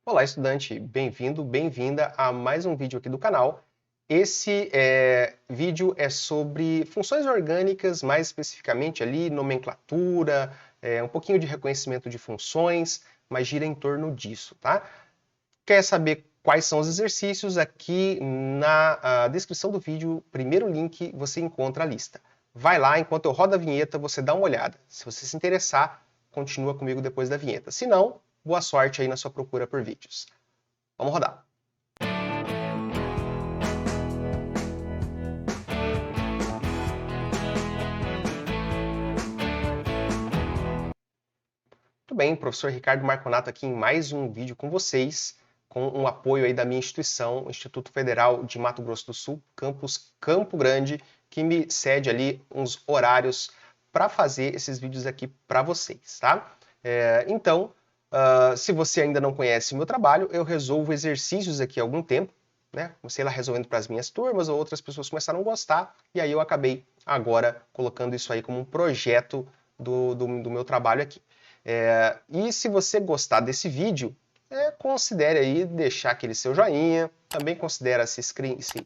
Olá, estudante, bem-vindo, bem-vinda a mais um vídeo aqui do canal. Esse vídeo é sobre funções orgânicas, mais especificamente ali, nomenclatura, um pouquinho de reconhecimento de funções, mas gira em torno disso, tá? Quer saber quais são os exercícios? Aqui na descrição do vídeo, primeiro link, você encontra a lista. Vai lá, enquanto eu rodo a vinheta, você dá uma olhada. Se você se interessar, continua comigo depois da vinheta. Se não, boa sorte aí na sua procura por vídeos. Vamos rodar. Muito bem, professor Ricardo Marconato aqui em mais um vídeo com vocês, com um apoio aí da minha instituição, Instituto Federal de Mato Grosso do Sul, campus Campo Grande, que me cede ali uns horários para fazer esses vídeos aqui para vocês, tá? Então, se você ainda não conhece o meu trabalho, eu resolvo exercícios aqui há algum tempo, né? Comecei lá resolvendo para as minhas turmas, ou outras pessoas começaram a gostar, e aí eu acabei agora colocando isso aí como um projeto do meu trabalho aqui. E se você gostar desse vídeo, considere aí deixar aquele seu joinha, também considere se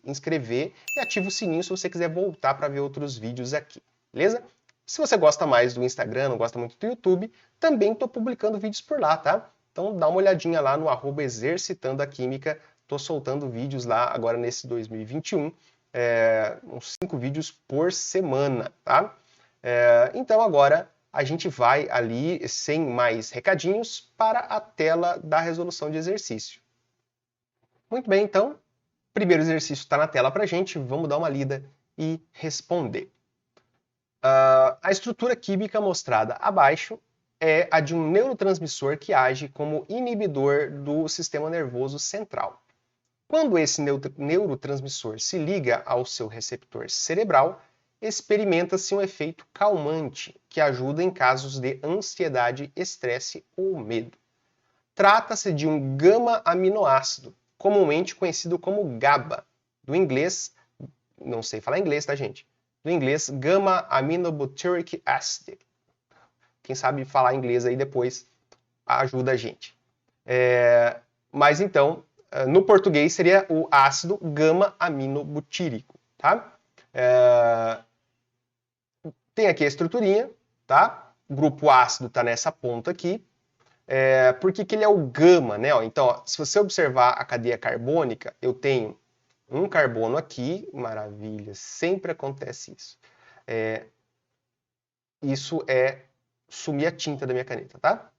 inscrever e ative o sininho se você quiser voltar para ver outros vídeos aqui, beleza? Se você gosta mais do Instagram, não gosta muito do YouTube, também estou publicando vídeos por lá, tá? Então dá uma olhadinha lá no @exercitando a química, estou soltando vídeos lá agora nesse 2021, uns 5 vídeos por semana, tá? Então agora a gente vai ali, sem mais recadinhos, para a tela da resolução de exercício. Muito bem, então, o primeiro exercício está na tela para a gente, vamos dar uma lida e responder. A estrutura química mostrada abaixo é a de um neurotransmissor que age como inibidor do sistema nervoso central. Quando esse neurotransmissor se liga ao seu receptor cerebral, experimenta-se um efeito calmante, que ajuda em casos de ansiedade, estresse ou medo. Trata-se de um gama-aminoácido, comumente conhecido como GABA, do inglês, não sei falar inglês, tá, gente? Do inglês, gamma-aminobutyric acid. Quem sabe falar inglês aí depois ajuda a gente. Mas então, no português seria o ácido gama-aminobutírico, tá? Tem aqui a estruturinha, tá? O grupo ácido está nessa ponta aqui. Por que ele é o gama, né? Então, ó, se você observar a cadeia carbônica, eu tenho um carbono aqui, maravilha, sempre acontece isso. Isso é sumir a tinta da minha caneta, tá?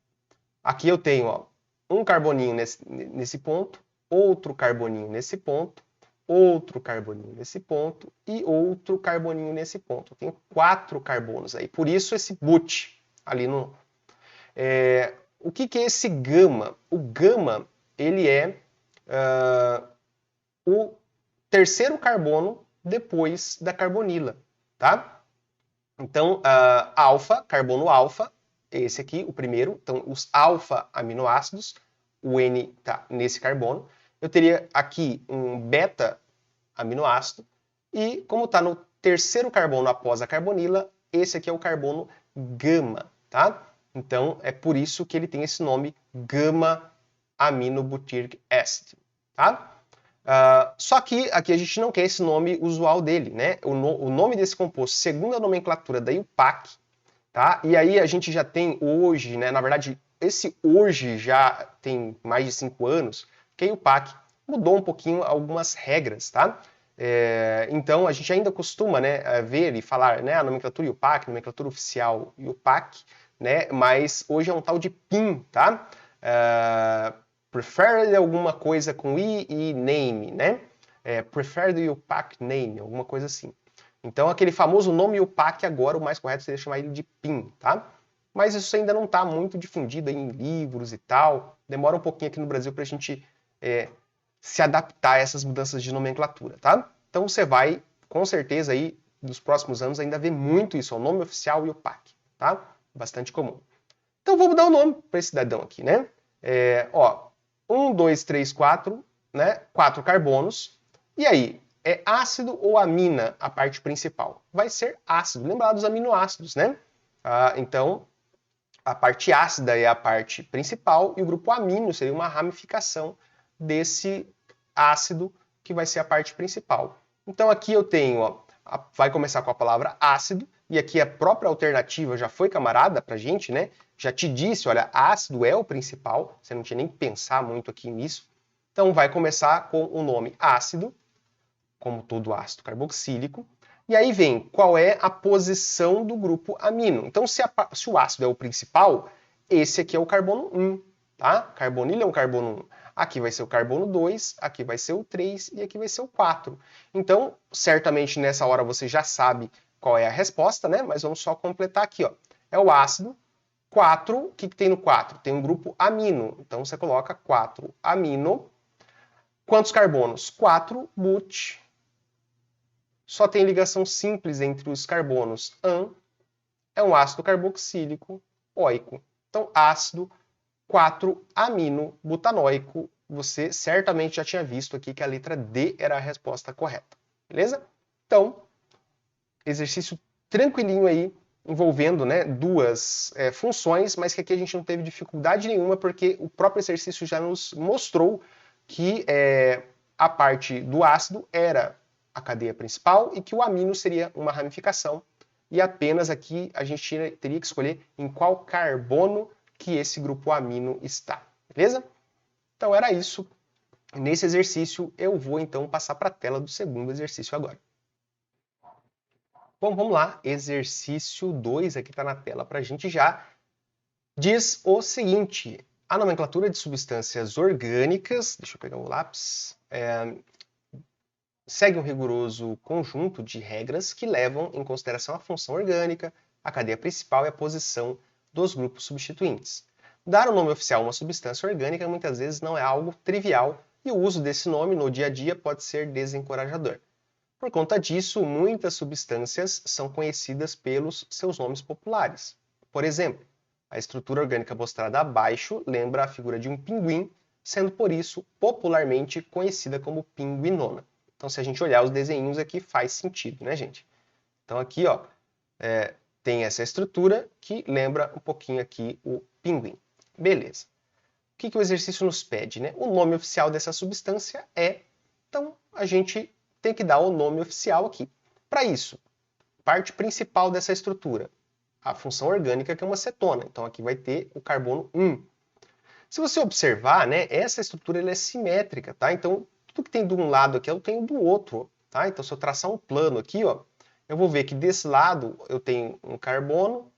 Aqui eu tenho, ó, um carboninho nesse ponto, outro carboninho nesse ponto, outro carboninho nesse ponto e outro carboninho nesse ponto. Eu tenho 4 carbonos aí. Por isso esse but ali no... o que é esse gama? O gama, ele é o terceiro carbono depois da carbonila, tá? Então, alfa, carbono alfa, esse aqui, o primeiro. Então, os alfa-aminoácidos, o N está nesse carbono. Eu teria aqui um beta-aminoácido. E, como está no terceiro carbono após a carbonila, esse aqui é o carbono gama, tá? Então, é por isso que ele tem esse nome gama-aminobutyric acid, tá? Só que aqui a gente não quer esse nome usual dele, né? O nome desse composto, segundo a nomenclatura da IUPAC, tá? E aí a gente já tem hoje, né? Na verdade, esse hoje já tem mais de 5 anos, que a IUPAC mudou um pouquinho algumas regras, tá? Então a gente ainda costuma, né, ver e falar, né, a nomenclatura IUPAC, nomenclatura oficial IUPAC, né? Mas hoje é um tal de PIN, tá? Preferred alguma coisa com I e name, né? Preferred IUPAC name, alguma coisa assim. Então, aquele famoso nome IUPAC agora, o mais correto seria chamar ele de PIN, tá? Mas isso ainda não está muito difundido em livros e tal. Demora um pouquinho aqui no Brasil para a gente se adaptar a essas mudanças de nomenclatura, tá? Então, você vai, com certeza, aí, nos próximos anos, ainda ver muito isso, o nome oficial IUPAC, tá? Bastante comum. Então, vamos dar um nome para esse cidadão aqui, né? 1, 2, 3, 4, né? 4 carbonos. E aí, é ácido ou amina a parte principal? Vai ser ácido. Lembrar dos aminoácidos, né? Então, A parte ácida é a parte principal e o grupo amino seria uma ramificação desse ácido que vai ser a parte principal. Então aqui eu tenho, ó, vai começar com a palavra ácido, e aqui a própria alternativa já foi camarada pra gente, né? Já te disse, olha, ácido é o principal, você não tinha nem que pensar muito aqui nisso. Então vai começar com o nome ácido, como todo ácido carboxílico. E aí vem qual é a posição do grupo amino. Então, se o ácido é o principal, esse aqui é o carbono 1, tá? Carbonilo é um carbono 1. Aqui vai ser o carbono 2, aqui vai ser o 3 e aqui vai ser o 4. Então, certamente nessa hora você já sabe qual é a resposta, né? Mas vamos só completar aqui, ó. É o ácido 4, o que tem no 4? Tem um grupo amino. Então você coloca 4 amino. Quantos carbonos? 4 but. Só tem ligação simples entre os carbonos. An é um ácido carboxílico oico. Então, ácido 4-amino-butanoico. Você certamente já tinha visto aqui que a letra D era a resposta correta. Beleza? Então, exercício tranquilinho aí, envolvendo, né, duas funções, mas que aqui a gente não teve dificuldade nenhuma, porque o próprio exercício já nos mostrou que a parte do ácido era a cadeia principal e que o amino seria uma ramificação. E apenas aqui a gente teria que escolher em qual carbono que esse grupo amino está. Beleza? Então era isso. Nesse exercício eu vou então passar para a tela do segundo exercício agora. Bom, vamos lá. Exercício 2 aqui está na tela para a gente já. Diz o seguinte: a nomenclatura de substâncias orgânicas, deixa eu pegar o lápis, segue um rigoroso conjunto de regras que levam em consideração a função orgânica, a cadeia principal e a posição dos grupos substituintes. Dar o nome oficial a uma substância orgânica muitas vezes não é algo trivial e o uso desse nome no dia a dia pode ser desencorajador. Por conta disso, muitas substâncias são conhecidas pelos seus nomes populares. Por exemplo, a estrutura orgânica mostrada abaixo lembra a figura de um pinguim, sendo por isso popularmente conhecida como pinguinona. Então, se a gente olhar os desenhinhos aqui, faz sentido, né, gente? Então, aqui, ó, tem essa estrutura que lembra um pouquinho aqui o pinguim. Beleza. O que o exercício nos pede, né? O nome oficial dessa substância é... Então, a gente tem que dar o nome oficial aqui. Para isso, parte principal dessa estrutura, a função orgânica, que é uma cetona. Então, aqui vai ter o carbono 1. Se você observar, né, essa estrutura ela é simétrica, tá? Então, tudo que tem de um lado aqui eu tenho do outro, tá? Então, se eu traçar um plano aqui, ó, eu vou ver que desse lado eu tenho um carbono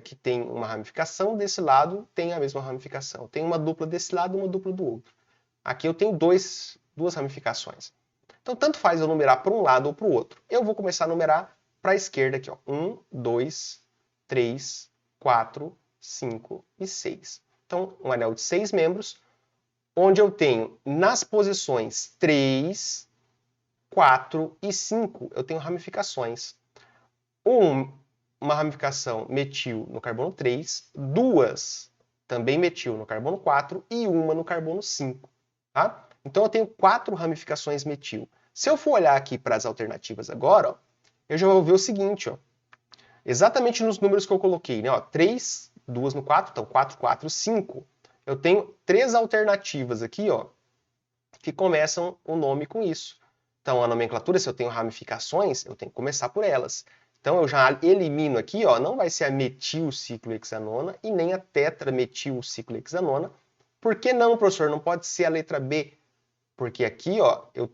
que tem uma ramificação, desse lado tem a mesma ramificação. Tem uma dupla desse lado e uma dupla do outro. Aqui eu tenho duas ramificações. Então, tanto faz eu numerar para um lado ou para o outro. Eu vou começar a numerar para a esquerda aqui, ó. 1, 2, 3, 4, 5 e 6. Então, um anel de 6 membros, onde eu tenho nas posições 3, 4 e 5, eu tenho ramificações. Uma ramificação metil no carbono 3, duas também metil no carbono 4 e uma no carbono 5. Tá? Então eu tenho 4 ramificações metil. Se eu for olhar aqui para as alternativas agora, ó, eu já vou ver o seguinte, ó, exatamente nos números que eu coloquei, né, ó, 3, 2 no 4, então 4, 4, 5. Eu tenho 3 alternativas aqui, ó, que começam o nome com isso. Então, a nomenclatura, se eu tenho ramificações, eu tenho que começar por elas. Então, eu já elimino aqui, ó, não vai ser a metilciclohexanona e nem a tetrametilciclohexanona. Por que não, professor? Não pode ser a letra B? Porque aqui, ó, eu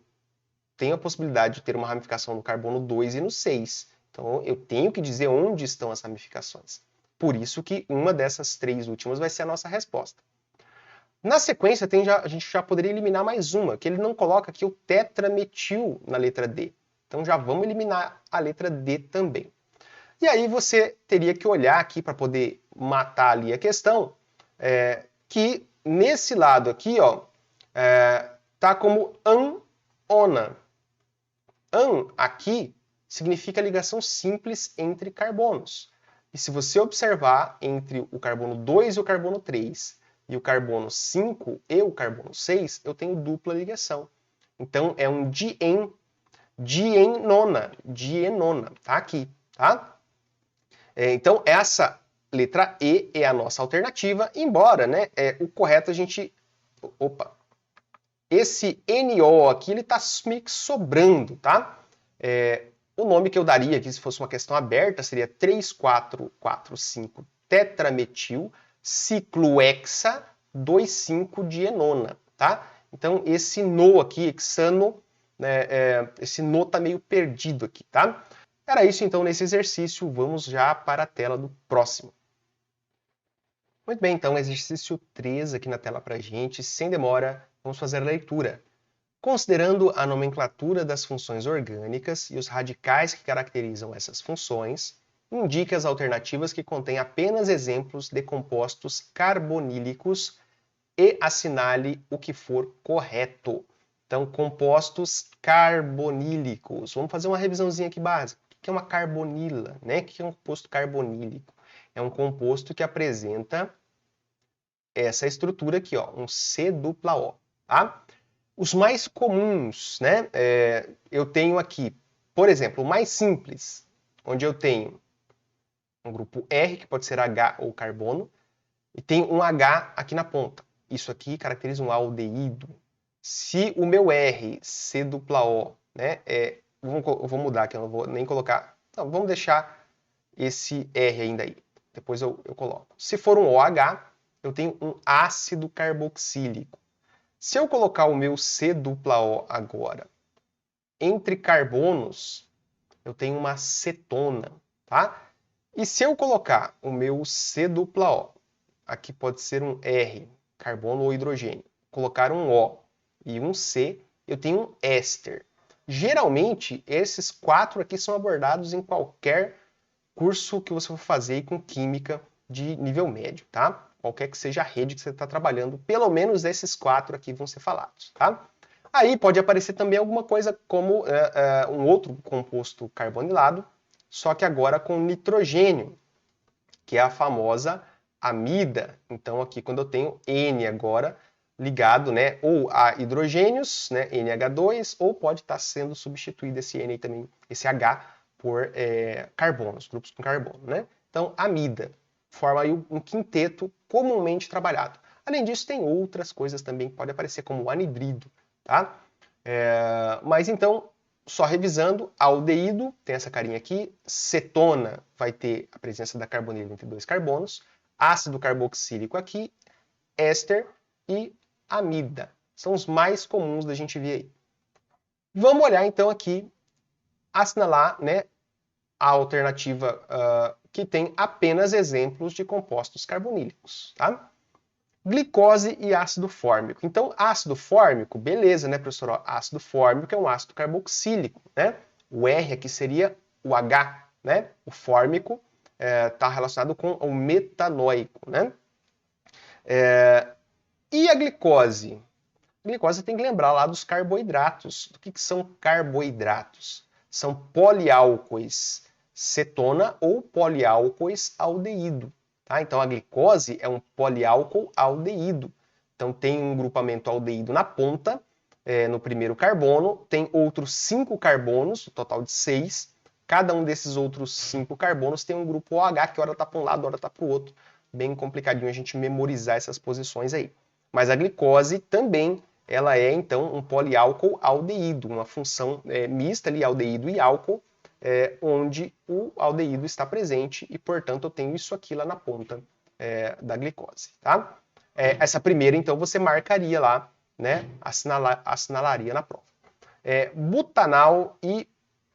tenho a possibilidade de ter uma ramificação no carbono 2 e no 6. Então, eu tenho que dizer onde estão as ramificações. Por isso que uma dessas 3 últimas vai ser a nossa resposta. Na sequência, a gente já poderia eliminar mais uma, que ele não coloca aqui o tetrametil na letra D. Então já vamos eliminar a letra D também. E aí você teria que olhar aqui para poder matar ali a questão, que nesse lado aqui, ó, tá como an-ona. An aqui significa ligação simples entre carbonos. E se você observar entre o carbono 2 e o carbono 3, e o carbono 5 e o carbono 6, eu tenho dupla ligação. Então é um dienona, tá aqui, tá? Então essa letra E é a nossa alternativa, embora, né, o correto a gente... Opa! Esse NO aqui, ele está meio que sobrando, tá? O nome que eu daria aqui, se fosse uma questão aberta, seria 3,4,4,5 tetrametil ciclohexa 2,5-dienona, tá? Então, esse NO aqui, hexano, né, esse NO está meio perdido aqui, tá? Era isso, então, nesse exercício. Vamos já para a tela do próximo. Muito bem, então, exercício 3 aqui na tela para a gente. Sem demora, vamos fazer a leitura. Considerando a nomenclatura das funções orgânicas e os radicais que caracterizam essas funções, indique as alternativas que contêm apenas exemplos de compostos carbonílicos e assinale o que for correto. Então, compostos carbonílicos. Vamos fazer uma revisãozinha aqui básica. O que é uma carbonila, né? O que é um composto carbonílico? É um composto que apresenta essa estrutura aqui, ó, um C-dupla-O, tá? Os mais comuns, né? Eu tenho aqui, por exemplo, o mais simples, onde eu tenho um grupo R, que pode ser H ou carbono, e tem um H aqui na ponta. Isso aqui caracteriza um aldeído. Se o meu R, C-dupla-O, né? Eu vou mudar aqui, eu não vou nem colocar... Não, vamos deixar esse R ainda aí. Depois eu coloco. Se for um OH, eu tenho um ácido carboxílico. Se eu colocar o meu C-dupla-O agora entre carbonos, eu tenho uma cetona, tá? E se eu colocar o meu C-dupla-O, aqui pode ser um R, carbono ou hidrogênio, colocar um O e um C, eu tenho um éster. Geralmente, esses 4 aqui são abordados em qualquer curso que você for fazer com química de nível médio, tá? Qualquer que seja a rede que você está trabalhando, pelo menos esses 4 aqui vão ser falados, tá? Aí pode aparecer também alguma coisa como um outro composto carbonilado, só que agora com nitrogênio, que é a famosa amida. Então aqui quando eu tenho N agora ligado, né, ou a hidrogênios, né, NH2, ou pode estar sendo substituído esse N aí também, esse H, por carbonos, grupos com carbono, né? Então, amida forma aí um quinteto comumente trabalhado. Além disso, tem outras coisas também que podem aparecer, como o anidrido, tá? Mas então, só revisando, aldeído tem essa carinha aqui, cetona vai ter a presença da carbonila entre 2 carbonos, ácido carboxílico aqui, éster e amida. São os mais comuns da gente ver aí. Vamos olhar então aqui, assinalar, né, a alternativa que tem apenas exemplos de compostos carbonílicos, tá? Glicose e ácido fórmico. Então, ácido fórmico, beleza, né, professor? Ó, ácido fórmico é um ácido carboxílico, né? O R aqui seria o H, né? O fórmico está relacionado com o metanoico, né? E a glicose? A glicose tem que lembrar lá dos carboidratos. O que são carboidratos? São poliálcois cetona ou poliálcois aldeído. Tá? Então a glicose é um poliálcool aldeído. Então tem um grupamento aldeído na ponta, no primeiro carbono, tem outros 5 carbonos, um total de 6. Cada um desses outros 5 carbonos tem um grupo OH, que hora está para um lado, hora está para o outro. Bem complicadinho a gente memorizar essas posições aí. Mas a glicose também, ela é então um poliálcool aldeído, uma função mista ali, aldeído e álcool, onde o aldeído está presente e, portanto, eu tenho isso aqui lá na ponta da glicose, tá? Essa primeira, então, você marcaria lá, né? Assinalaria na prova. Butanal e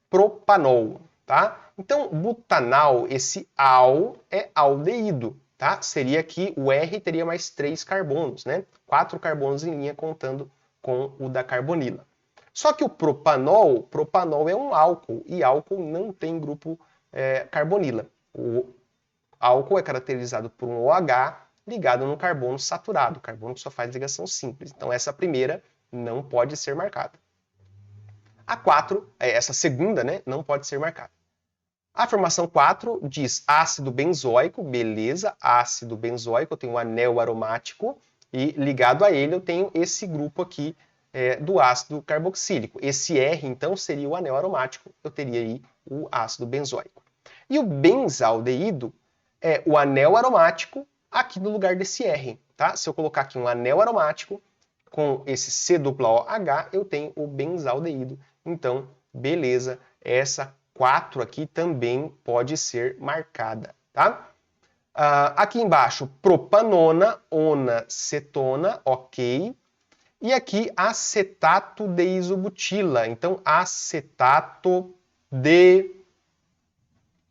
propanol, tá? Então, butanal, esse al é aldeído, tá? Seria que o R teria mais 3 carbonos, né? 4 carbonos em linha contando com o da carbonila. Só que o propanol é um álcool, e álcool não tem grupo carbonila. O álcool é caracterizado por um OH ligado no carbono saturado, carbono que só faz ligação simples. Então essa primeira não pode ser marcada. A 4, essa segunda, né, não pode ser marcada. A formação 4 diz ácido benzoico, beleza, ácido benzoico, eu tenho um anel aromático, e ligado a ele eu tenho esse grupo aqui, do ácido carboxílico. Esse R, então, seria o anel aromático. Eu teria aí o ácido benzoico. E o benzaldeído é o anel aromático aqui no lugar desse R, tá? Se eu colocar aqui um anel aromático com esse COOH, eu tenho o benzaldeído. Então, beleza, essa 4 aqui também pode ser marcada, tá? Aqui embaixo, propanona, ona, cetona, ok. E aqui, acetato de isobutila. Então, acetato de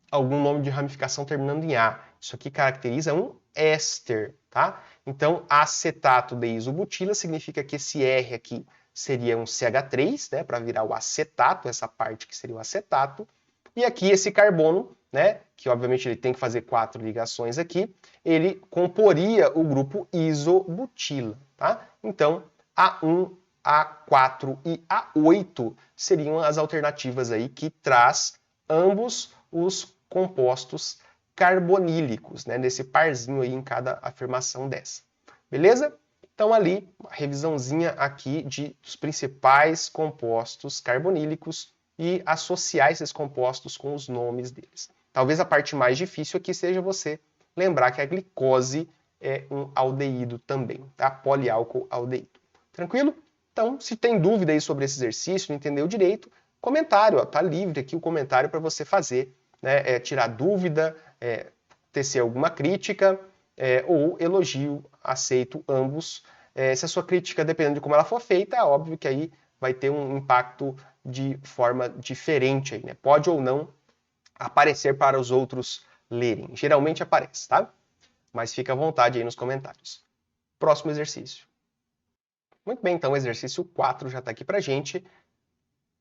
algum nome de ramificação terminando em A. Isso aqui caracteriza um éster, tá? Então, acetato de isobutila significa que esse R aqui seria um CH3, né, para virar o acetato, essa parte que seria o acetato. E aqui esse carbono, né, que obviamente ele tem que fazer 4 ligações aqui, ele comporia o grupo isobutila, tá? Então, A1, A4 e A8 seriam as alternativas aí que traz ambos os compostos carbonílicos, né, nesse parzinho aí em cada afirmação dessa. Beleza? Então ali, uma revisãozinha aqui dos principais compostos carbonílicos e associar esses compostos com os nomes deles. Talvez a parte mais difícil aqui seja você lembrar que a glicose é um aldeído também, tá? Poliálcool aldeído. Tranquilo? Então, se tem dúvida aí sobre esse exercício, não entendeu direito, comentário, ó, tá livre aqui o comentário para você fazer, né? Tirar dúvida, tecer alguma crítica ou elogio, aceito ambos. Se a sua crítica, dependendo de como ela for feita, é óbvio que aí vai ter um impacto de forma diferente aí, né? Pode ou não aparecer para os outros lerem. Geralmente aparece, tá? Mas fica à vontade aí nos comentários. Próximo exercício. Muito bem, então o exercício 4 já está aqui pra gente.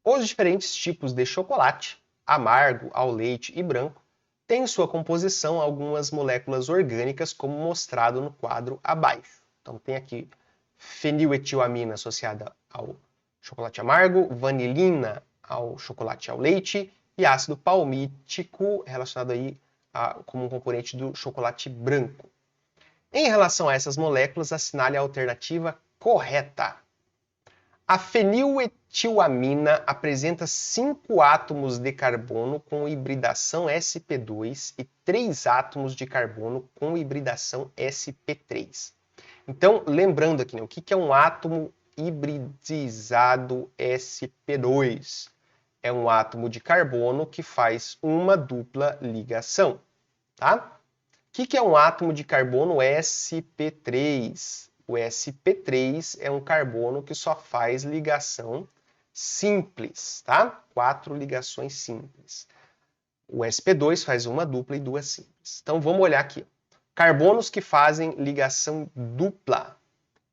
Os diferentes tipos de chocolate, amargo, ao leite e branco, têm em sua composição algumas moléculas orgânicas, como mostrado no quadro abaixo. Então tem aqui feniletilamina associada ao chocolate amargo, vanilina ao chocolate ao leite e ácido palmítico relacionado aí como um componente do chocolate branco. Em relação a essas moléculas, assinale a alternativa correta. A feniletilamina apresenta 5 átomos de carbono com hibridação sp2 e 3 átomos de carbono com hibridação sp3. Então, lembrando aqui, né, o que é um átomo hibridizado sp2? É um átomo de carbono que faz uma dupla ligação, tá? O que é um átomo de carbono sp3? O sp3 é um carbono que só faz ligação simples, tá? 4 ligações simples. O sp2 faz uma dupla e 2 simples. Então vamos olhar aqui. Carbonos que fazem ligação dupla.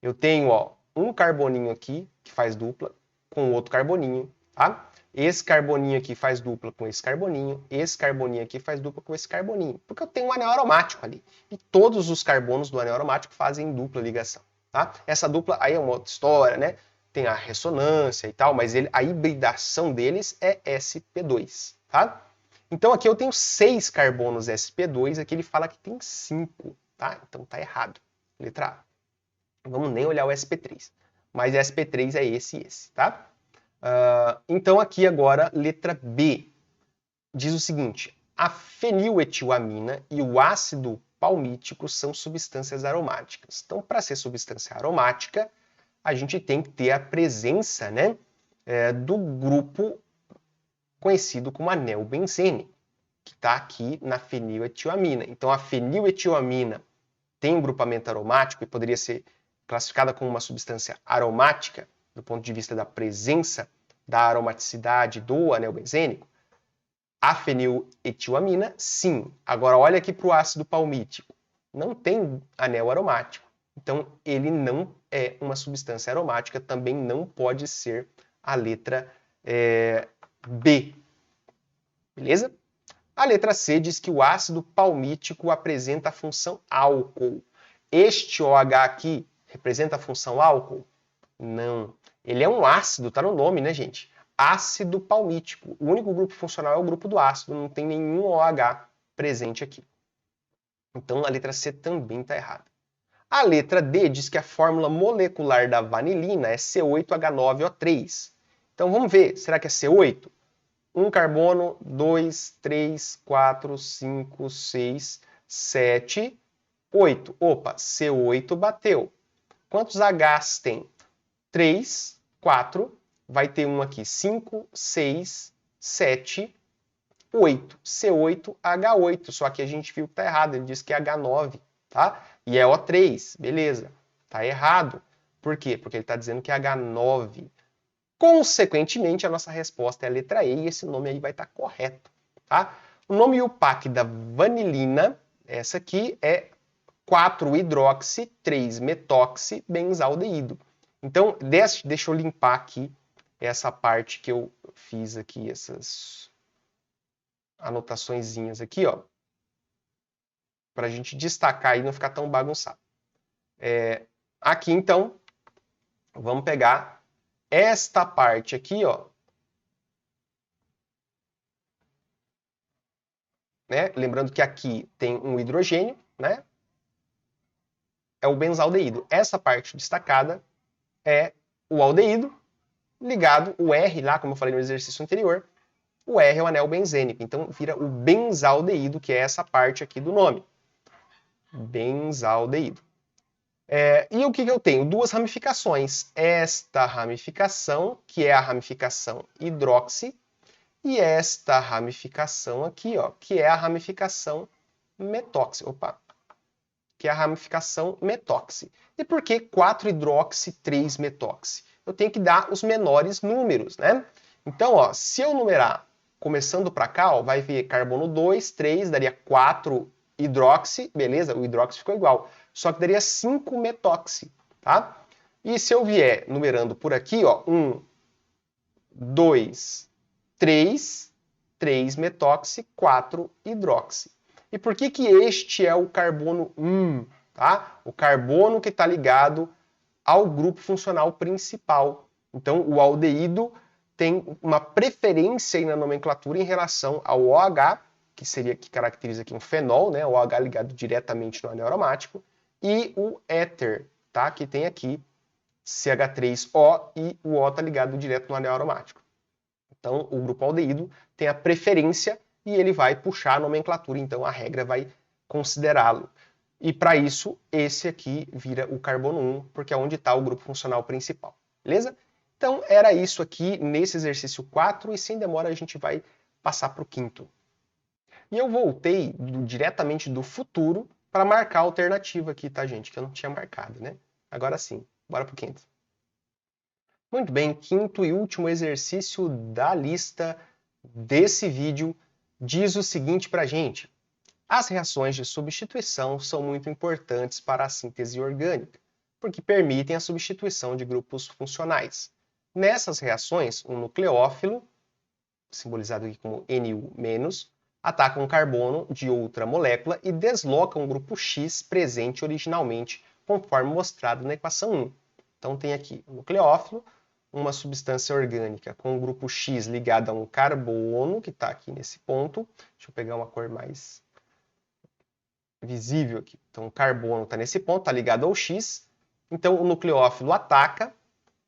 Eu tenho, ó, um carboninho aqui que faz dupla com outro carboninho, tá? Esse carboninho aqui faz dupla com esse carboninho aqui faz dupla com esse carboninho, porque eu tenho um anel aromático ali. E todos os carbonos do anel aromático fazem dupla ligação, tá? Essa dupla aí é uma outra história, né? Tem a ressonância e tal, mas a hibridação deles é sp2, tá? Então aqui eu tenho 6 carbonos sp2, aqui ele fala que tem 5, tá? Então tá errado. Letra A. Não vamos nem olhar o sp3, mas sp3 é esse e esse, tá? Então aqui agora, letra B, diz o seguinte: a feniletilamina e o ácido palmítico são substâncias aromáticas. Então, para ser substância aromática, a gente tem que ter a presença, né, do grupo conhecido como anel benzene, que está aqui na feniletilamina. Então, a feniletilamina tem um grupamento aromático e poderia ser classificada como uma substância aromática, do ponto de vista da presença da aromaticidade do anel benzênico. A feniletilamina, sim. Agora, olha aqui para o ácido palmítico. Não tem anel aromático. Então, ele não é uma substância aromática, também não pode ser a letra B. Beleza? A letra C diz que o ácido palmítico apresenta a função álcool. Este OH aqui representa a função álcool? Não. Ele é um ácido, tá no nome, né, gente? Ácido palmítico. O único grupo funcional é o grupo do ácido, não tem nenhum OH presente aqui. Então a letra C também está errada. A letra D diz que a fórmula molecular da vanilina é C8H9O3. Então vamos ver, será que é C8? 1 carbono, 2, 3, 4, 5, 6, 7, 8. Opa, C8 bateu. Quantos Hs tem? 3, 4. Vai ter um aqui, 5, 6, 7, 8. C8H8. Só que a gente viu que está errado. Ele disse que é H9, tá? E é O3. Beleza. Tá errado. Por quê? Porque ele está dizendo que é H9. Consequentemente, a nossa resposta é a letra E e esse nome aí vai estar correto, tá? O nome UPAC da vanilina, essa aqui, é 4-hidroxi, 3-metoxi-benzaldeído. Então, deixa eu limpar aqui essa parte que eu fiz aqui, essas anotaçõezinhas aqui, ó, para a gente destacar e não ficar tão bagunçado. Aqui, então, vamos pegar esta parte aqui, ó, né? Lembrando que aqui tem um hidrogênio, né? É o benzaldeído. Essa parte destacada é o aldeído ligado, o R lá, como eu falei no exercício anterior, o R é o anel benzênico. Então vira o benzaldeído, que é essa parte aqui do nome. Benzaldeído. E o que eu tenho? Duas ramificações. Esta ramificação, que é a ramificação hidroxi, e esta ramificação aqui, ó, que é a ramificação metoxi. Opa! Que é a ramificação metoxi. E por que 4-hidroxi, 3-metoxi? Eu tenho que dar os menores números, né? Então, ó, se eu numerar começando para cá, ó, vai vir carbono 2, 3, daria 4-hidroxi, beleza? O hidroxi ficou igual. Só que daria 5-metoxi, tá? E se eu vier numerando por aqui, ó, 1, 2, 3, 3-metoxi, 4-hidroxi. E por que que este é o carbono 1? Tá? O carbono que está ligado ao grupo funcional principal. Então, o aldeído tem uma preferência aí na nomenclatura em relação ao OH, que caracteriza aqui um fenol, né? O OH ligado diretamente no anel aromático, e o éter, tá? Que tem aqui CH3O e o O está ligado direto no anel aromático. Então, o grupo aldeído tem a preferência e ele vai puxar a nomenclatura, então a regra vai considerá-lo. E para isso, esse aqui vira o carbono 1, porque é onde está o grupo funcional principal. Beleza? Então, era isso aqui nesse exercício 4 e sem demora a gente vai passar para o quinto. E eu voltei diretamente do futuro para marcar a alternativa aqui, tá, gente? Que eu não tinha marcado, né? Agora sim, bora para o quinto. Muito bem, quinto e último exercício da lista desse vídeo diz o seguinte para a gente. As reações de substituição são muito importantes para a síntese orgânica, porque permitem a substituição de grupos funcionais. Nessas reações, um nucleófilo, simbolizado aqui como NU-, ataca um carbono de outra molécula e desloca um grupo X presente originalmente, conforme mostrado na equação 1. Então tem aqui o nucleófilo, uma substância orgânica com o grupo X ligado a um carbono, que está aqui nesse ponto. Deixa eu pegar uma cor mais visível aqui. Então o carbono está nesse ponto, está ligado ao X. Então o nucleófilo ataca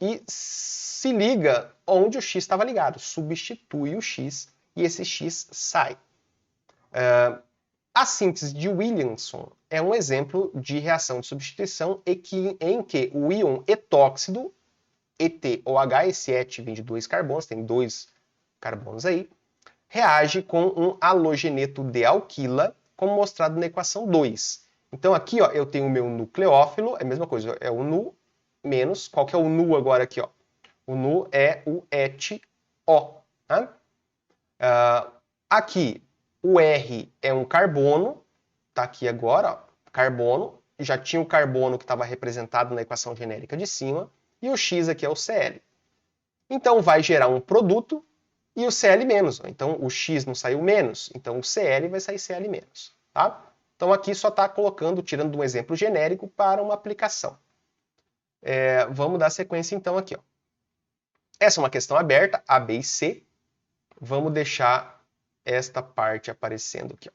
e se liga onde o X estava ligado, substitui o X e esse X sai. A síntese de Williamson é um exemplo de reação de substituição em que o íon etóxido, ETOH, esse ET vem de 2 carbonos, tem 2 carbonos aí, reage com um halogeneto de alquila, como mostrado na equação 2. Então aqui ó, eu tenho o meu nucleófilo, é a mesma coisa, é o NU menos, qual que é o NU agora aqui? Ó? O NU é o ET-O. Tá? Aqui, o R é um carbono, tá aqui agora, ó, carbono, já tinha o carbono que estava representado na equação genérica de cima, e o X aqui é o Cl. Então vai gerar um produto e o Cl menos. Então o X não saiu menos, então o Cl vai sair Cl menos. Tá? Então aqui só está colocando, tirando de um exemplo genérico para uma aplicação. Vamos dar sequência então aqui. Ó. Essa é uma questão aberta, A, B e C. Vamos deixar esta parte aparecendo aqui. Ó.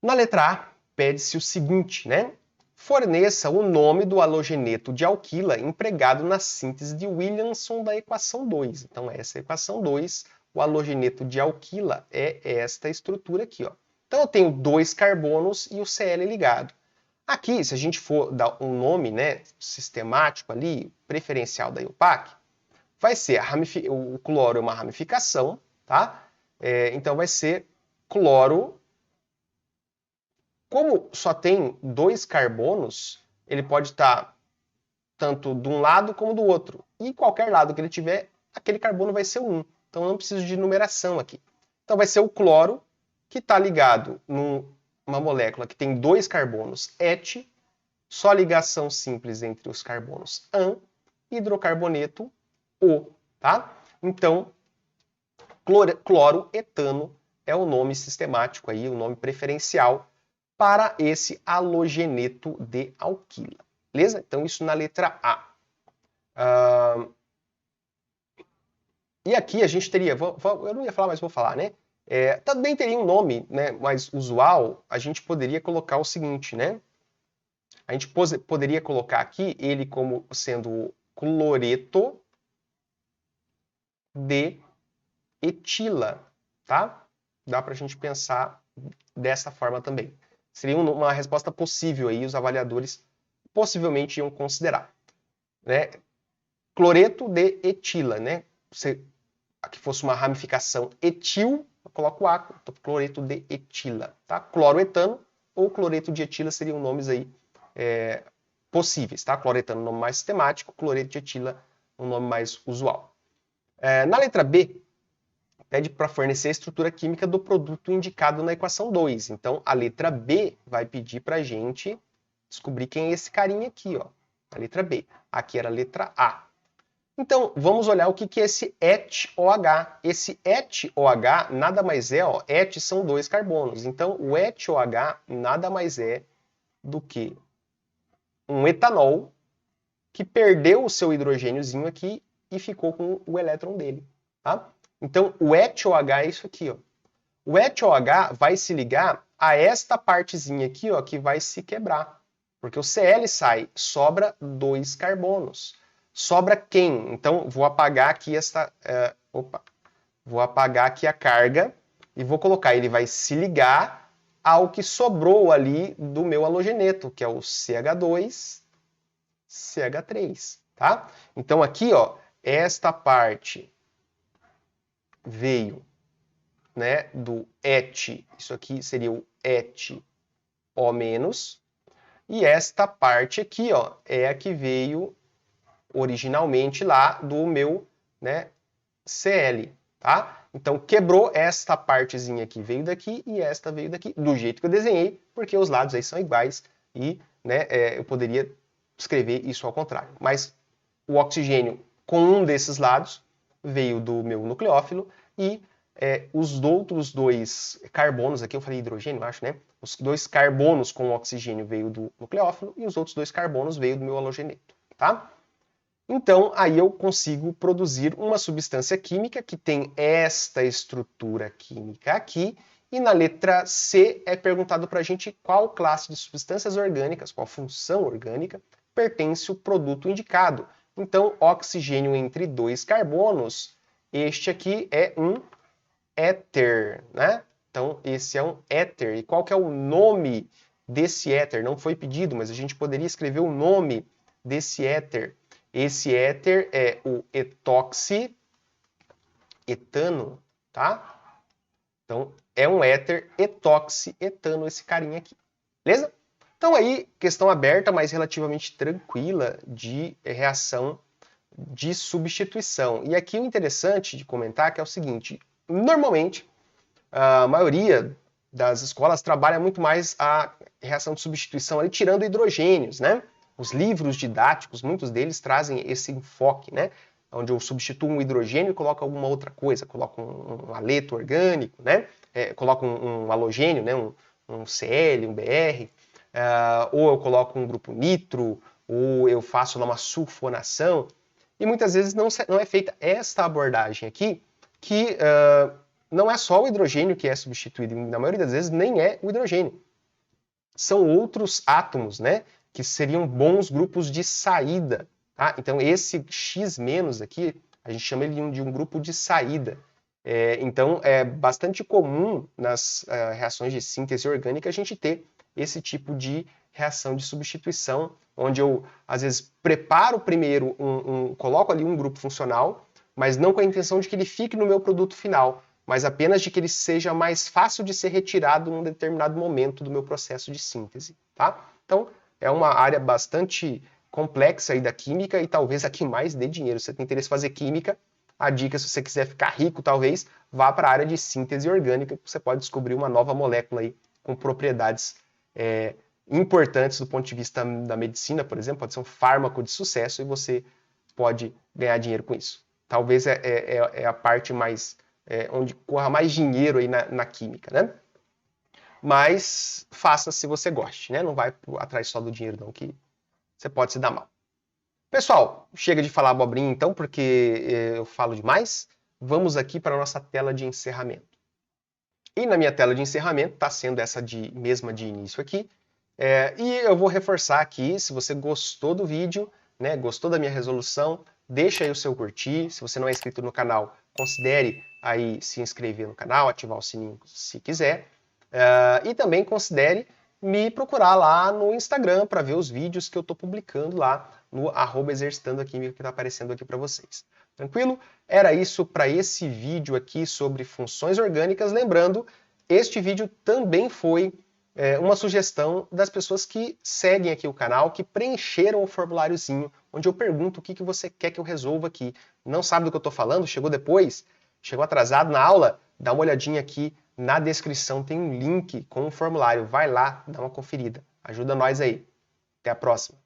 Na letra A, pede-se o seguinte, né? Forneça o nome do halogeneto de alquila empregado na síntese de Williamson da equação 2. Então, essa é a equação 2, o halogeneto de alquila é esta estrutura aqui. Ó. Então eu tenho 2 carbonos e o Cl ligado. Aqui, se a gente for dar um nome, né, sistemático ali, preferencial da IUPAC, vai ser o cloro é uma ramificação, tá? Então vai ser cloro. Como só tem 2 carbonos, ele pode estar tanto de um lado como do outro. E qualquer lado que ele tiver, aquele carbono vai ser 1. Então eu não preciso de numeração aqui. Então vai ser o cloro, que está ligado numa molécula que tem 2 carbonos et, só ligação simples entre os carbonos an, hidrocarboneto O, tá? Então, cloroetano é o nome sistemático aí, o nome preferencial para esse halogeneto de alquila. Beleza? Então, isso na letra A. E aqui a gente teria, eu não ia falar, mas vou falar, né? Também teria um nome, né, mais usual, a gente poderia colocar o seguinte, né? A gente poderia colocar aqui ele como sendo cloreto de etila, tá? Dá pra gente pensar dessa forma também. Seria uma resposta possível aí, os avaliadores possivelmente iam considerar, né? Cloreto de etila, né? Se aqui fosse uma ramificação etil, eu coloco o A, cloreto de etila, tá? Cloroetano ou cloreto de etila seriam nomes aí possíveis, tá? Cloretano, nome mais sistemático, cloreto de etila, um nome mais usual. Na letra B, pede para fornecer a estrutura química do produto indicado na equação 2. Então, a letra B vai pedir para a gente descobrir quem é esse carinha aqui, ó. A letra B. Aqui era a letra A. Então, vamos olhar o que é esse ETOH. Esse ETOH nada mais é, ó, ET são 2 carbonos. Então, o ETOH nada mais é do que um etanol que perdeu o seu hidrogêniozinho aqui e ficou com o elétron dele, tá? Então, o ETOH é isso aqui, ó. O ETOH vai se ligar a esta partezinha aqui, ó, que vai se quebrar. Porque o Cl sai, sobra 2 carbonos. Sobra quem? Então, vou apagar aqui vou apagar aqui a carga e vou colocar, ele vai se ligar ao que sobrou ali do meu halogeneto, que é o CH2, CH3, tá? Então, aqui, ó, esta parte veio, né, do ET, isso aqui seria o ET O-, e esta parte aqui, ó, é a que veio originalmente lá do meu, né, Cl, tá? Então, quebrou esta partezinha aqui, veio daqui, e esta veio daqui, do jeito que eu desenhei, porque os lados aí são iguais, e, né, eu poderia escrever isso ao contrário. Mas o oxigênio com um desses lados veio do meu nucleófilo, e os outros 2 carbonos, aqui eu falei hidrogênio, acho, né? Os 2 carbonos com oxigênio veio do nucleófilo, e os outros 2 carbonos veio do meu halogeneto, tá? Então, aí eu consigo produzir uma substância química que tem esta estrutura química aqui, e na letra C é perguntado para a gente qual classe de substâncias orgânicas, qual função orgânica, pertence o produto indicado. Então, oxigênio entre 2 carbonos, este aqui é um éter, né? Então, esse é um éter. E qual que é o nome desse éter? Não foi pedido, mas a gente poderia escrever o nome desse éter. Esse éter é o etoxietano, tá? Então, é um éter etoxietano esse carinha aqui. Beleza? Então aí, questão aberta, mas relativamente tranquila de reação de substituição. E aqui o interessante de comentar que é o seguinte, normalmente, a maioria das escolas trabalha muito mais a reação de substituição ali, tirando hidrogênios, né? Os livros didáticos, muitos deles trazem esse enfoque, né? Onde eu substituo um hidrogênio e coloco alguma outra coisa, coloco um haleto orgânico, né? Coloco um halogênio, né? um Cl, um Br, ou eu coloco um grupo nitro, ou eu faço lá uma sulfonação, e muitas vezes não é feita esta abordagem aqui, que não é só o hidrogênio que é substituído, na maioria das vezes nem é o hidrogênio. São outros átomos, né? Que seriam bons grupos de saída. Tá? Então, esse X- aqui, a gente chama ele de um grupo de saída. Então, é bastante comum nas reações de síntese orgânica a gente ter esse tipo de reação de substituição, onde eu, às vezes, preparo primeiro, coloco ali um grupo funcional, mas não com a intenção de que ele fique no meu produto final, mas apenas de que ele seja mais fácil de ser retirado num determinado momento do meu processo de síntese, tá? Então, é uma área bastante complexa aí da química e talvez a que mais dê dinheiro. Se você tem interesse em fazer química, a dica, se você quiser ficar rico, talvez, vá para a área de síntese orgânica, que você pode descobrir uma nova molécula aí com propriedades importantes do ponto de vista da medicina, por exemplo, pode ser um fármaco de sucesso e você pode ganhar dinheiro com isso. Talvez é a parte mais onde corra mais dinheiro aí na química, né? Mas faça se você goste, né? Não vai atrás só do dinheiro não, que você pode se dar mal. Pessoal, chega de falar abobrinha então, porque eu falo demais. Vamos aqui para a nossa tela de encerramento. E na minha tela de encerramento está sendo essa mesma de início aqui. E eu vou reforçar aqui, se você gostou do vídeo, né, gostou da minha resolução, deixa aí o seu curtir. Se você não é inscrito no canal, considere aí se inscrever no canal, ativar o sininho se quiser. E também considere me procurar lá no Instagram para ver os vídeos que eu estou publicando lá no @exercitando a química que está aparecendo aqui para vocês. Tranquilo? Era isso para esse vídeo aqui sobre funções orgânicas. Lembrando, este vídeo também foi uma sugestão das pessoas que seguem aqui o canal, que preencheram o formuláriozinho, onde eu pergunto o que você quer que eu resolva aqui. Não sabe do que eu estou falando? Chegou depois? Chegou atrasado na aula? Dá uma olhadinha aqui na descrição, tem um link com o formulário. Vai lá, dá uma conferida. Ajuda nós aí. Até a próxima.